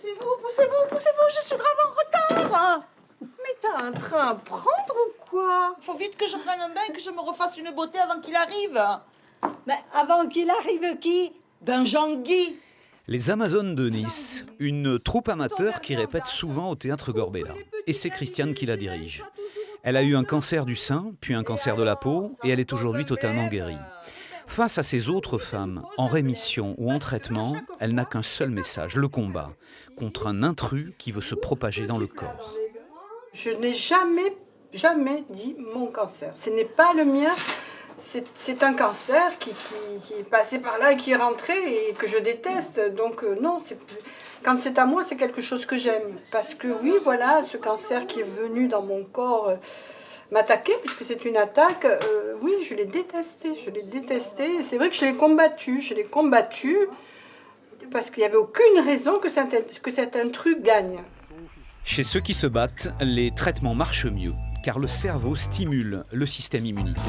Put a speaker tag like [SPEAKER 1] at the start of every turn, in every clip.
[SPEAKER 1] poussez-vous, je suis grave en retard. Mais t'as un train à prendre ou quoi?
[SPEAKER 2] Faut vite que je prenne un bain et que je me refasse une beauté avant qu'il arrive.
[SPEAKER 3] Mais avant qu'il arrive qui?
[SPEAKER 2] Ben Jean-Guy.
[SPEAKER 4] Les Amazones de Nice, une troupe amateur qui répète souvent au théâtre Gorbella. Et c'est Christiane qui la dirige. Elle a eu un cancer du sein, puis un cancer de la peau, et elle est aujourd'hui totalement guérie. Face à ces autres femmes, en rémission ou en traitement, elle n'a qu'un seul message, le combat, contre un intrus qui veut se propager dans le corps.
[SPEAKER 5] Je n'ai jamais dit mon cancer. Ce n'est pas le mien. C'est un cancer qui est passé par là et qui est rentré et que je déteste. Donc non, quand c'est à moi, c'est quelque chose que j'aime. Parce que oui, voilà, ce cancer qui est venu dans mon corps m'attaquer, puisque c'est une attaque, oui, je l'ai détesté. Et c'est vrai que je l'ai combattu parce qu'il n'y avait aucune raison que cet intrus gagne.
[SPEAKER 4] Chez ceux qui se battent, les traitements marchent mieux, car le cerveau stimule le système immunitaire.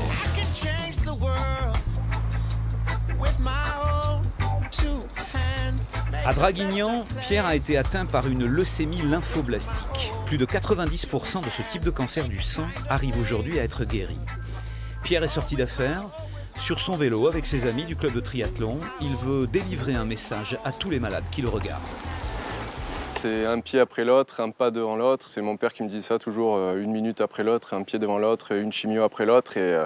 [SPEAKER 4] À Draguignan, Pierre a été atteint par une leucémie lymphoblastique. Plus de 90% de ce type de cancer du sang arrive aujourd'hui à être guéri. Pierre est sorti d'affaires. Sur son vélo, avec ses amis du club de triathlon, il veut délivrer un message à tous les malades qui le regardent.
[SPEAKER 6] C'est un pied après l'autre, un pas devant l'autre. C'est mon père qui me dit ça toujours, une minute après l'autre, un pied devant l'autre, une chimio après l'autre. Et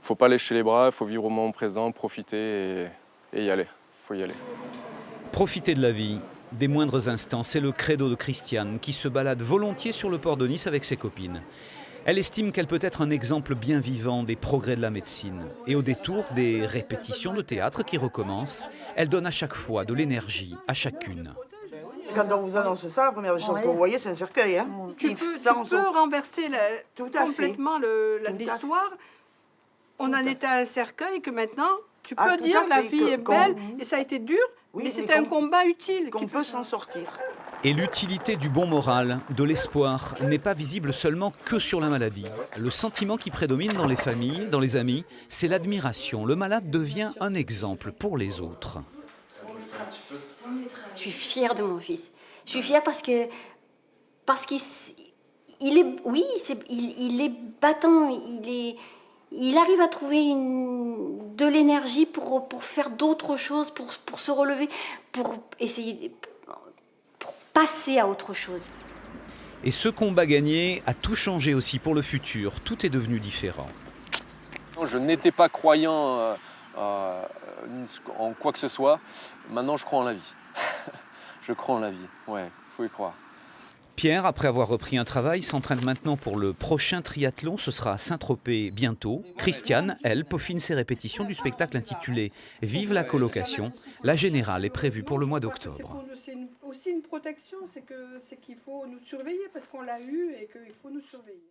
[SPEAKER 6] faut pas lécher les bras, il faut vivre au moment présent, profiter et y aller. Faut y aller.
[SPEAKER 4] Profiter de la vie, des moindres instants, c'est le credo de Christiane qui se balade volontiers sur le port de Nice avec ses copines. Elle estime qu'elle peut être un exemple bien vivant des progrès de la médecine. Et au détour des répétitions de théâtre qui recommencent, elle donne à chaque fois de l'énergie à chacune.
[SPEAKER 1] Quand on vous annonce ça, la première chose que vous voyez, c'est un cercueil. Hein,
[SPEAKER 5] Tu peux renverser complètement l'histoire. On en était à un cercueil que maintenant, tu peux dire la vie est belle et ça a été dur, mais c'était un combat utile.
[SPEAKER 1] Qu'on peut s'en sortir.
[SPEAKER 4] Et l'utilité du bon moral, de l'espoir, n'est pas visible seulement que sur la maladie. Le sentiment qui prédomine dans les familles, dans les amis, c'est l'admiration. Le malade devient un exemple pour les autres.
[SPEAKER 7] Je suis fière de mon fils. Je suis fière parce qu'il est battant, il arrive à trouver de l'énergie pour faire d'autres choses, pour se relever, pour essayer, pour passer à autre chose.
[SPEAKER 4] Et ce combat gagné a tout changé aussi pour le futur. Tout est devenu différent.
[SPEAKER 6] Je n'étais pas croyant en quoi que ce soit. Maintenant, je crois en la vie. Je crois en la vie, ouais, faut y croire.
[SPEAKER 4] Pierre, après avoir repris un travail, s'entraîne maintenant pour le prochain triathlon. Ce sera à Saint-Tropez bientôt. Christiane, elle, peaufine ses répétitions du spectacle intitulé « Vive la colocation ». La générale est prévue pour le mois d'octobre.
[SPEAKER 5] C'est aussi une protection, c'est qu'il faut nous surveiller parce qu'on l'a eu et qu'il faut nous surveiller.